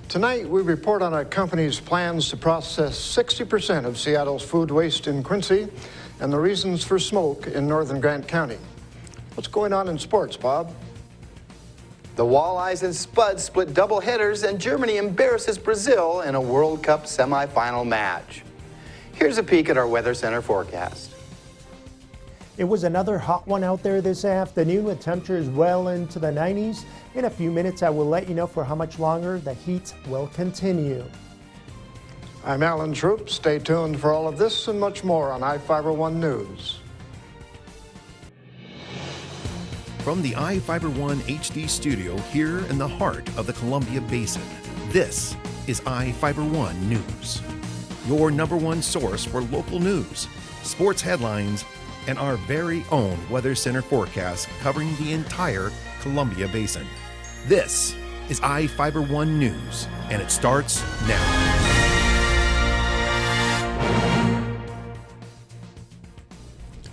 Tonight, we report on a company's plans to process 60% of Seattle's food waste in Quincy and the reasons for smoke in northern Grant County. What's going on in sports, Bob? The Walleyes and Spuds split double headers, and Germany embarrasses Brazil in a World Cup semifinal match. Here's a peek at our Weather Center forecast. It was another hot one out there this afternoon with temperatures well into the 90s. In a few minutes, I will let you know for how much longer the heat will continue. I'm Alan Troop. Stay tuned for all of this and much more on iFIBER 1 News. From the iFIBER 1 HD studio here in the heart of the Columbia Basin, this is iFIBER 1 News. Your #1 source for local news, sports headlines, and our very own Weather Center forecast covering the entire Columbia Basin. This is iFIBER 1 News, and it starts now.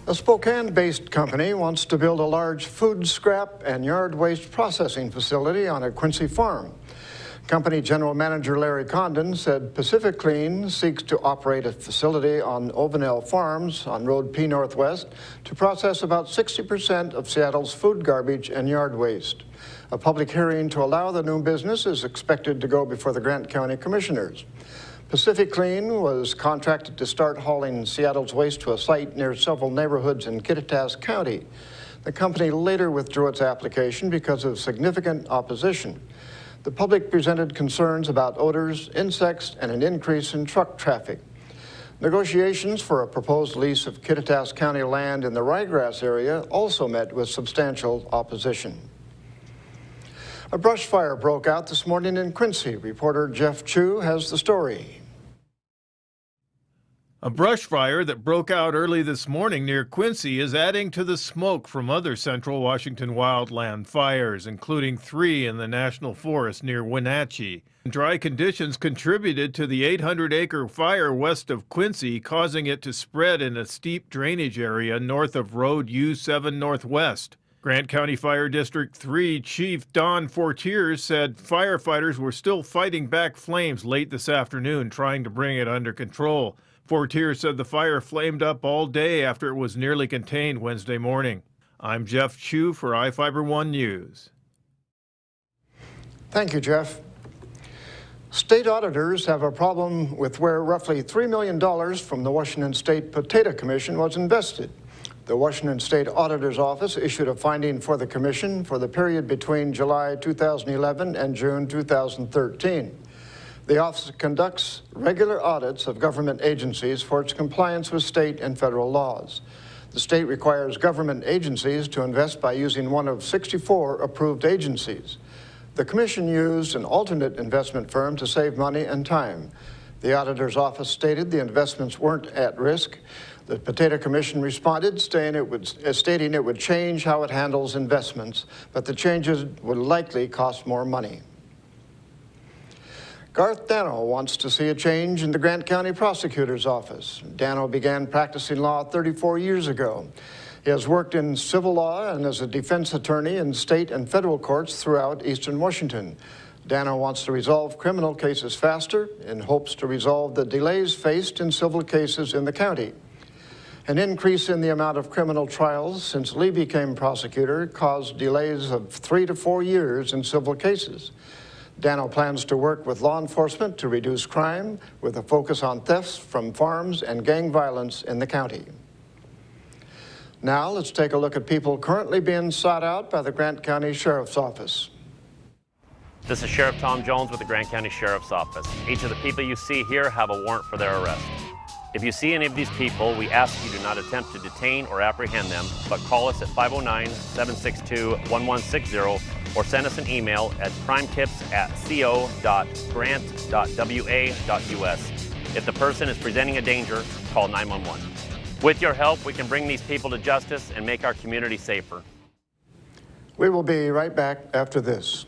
A Spokane-based company wants to build a large food scrap and yard waste processing facility on a Quincy farm. Company General Manager Larry Condon said Pacific Clean seeks to operate a facility on Ovenel Farms on Road P Northwest to process about 60% of Seattle's food garbage and yard waste. A public hearing to allow the new business is expected to go before the Grant County Commissioners. Pacific Clean was contracted to start hauling Seattle's waste to a site near several neighborhoods in Kittitas County. The company later withdrew its application because of significant opposition. The public presented concerns about odors, insects, and an increase in truck traffic. Negotiations for a proposed lease of Kittitas County land in the ryegrass area also met with substantial opposition. A brush fire broke out this morning in Quincy. Reporter Jeff Chu has the story. A brush fire that broke out early this morning near Quincy is adding to the smoke from other central Washington wildland fires, including 3 in the National Forest near Wenatchee. Dry conditions contributed to the 800-acre fire west of Quincy, causing it to spread in a steep drainage area north of Road U7 Northwest. Grant County Fire District 3 Chief Don Fortier said firefighters were still fighting back flames late this afternoon, trying to bring it under control. Fortier said the fire flamed up all day after it was nearly contained Wednesday morning. I'm Jeff Chu for iFIBER 1 News. Thank you, Jeff. State auditors have a problem with where roughly $3 million from the Washington State Potato Commission was invested. The Washington State Auditor's Office issued a finding for the Commission for the period between July 2011 and June 2013. The office conducts regular audits of government agencies for its compliance with state and federal laws. The state requires government agencies to invest by using one of 64 approved agencies. The Commission used an alternate investment firm to save money and time. The auditor's office stated the investments weren't at risk. The Potato Commission responded, stating it would change how it handles investments, but the changes would likely cost more money. Garth Dano wants to see a change in the Grant County Prosecutor's Office. Dano began practicing law 34 years ago. He has worked in civil law and as a defense attorney in state and federal courts throughout eastern Washington. Dano wants to resolve criminal cases faster in hopes to resolve the delays faced in civil cases in the county. An increase in the amount of criminal trials since Lee became prosecutor caused delays of 3 to 4 years in civil cases. Dano plans to work with law enforcement to reduce crime with a focus on thefts from farms and gang violence in the county. Now let's take a look at people currently being sought out by the Grant County Sheriff's Office. This is Sheriff Tom Jones with the Grant County Sheriff's Office. Each of the people you see here have a warrant for their arrest. If you see any of these people, we ask you do not attempt to detain or apprehend them, but call us at 509-762-1160 or send us an email at crimetips@co.grant.wa.us. If the person is presenting a danger, call 911. With your help, we can bring these people to justice and make our community safer. We will be right back after this.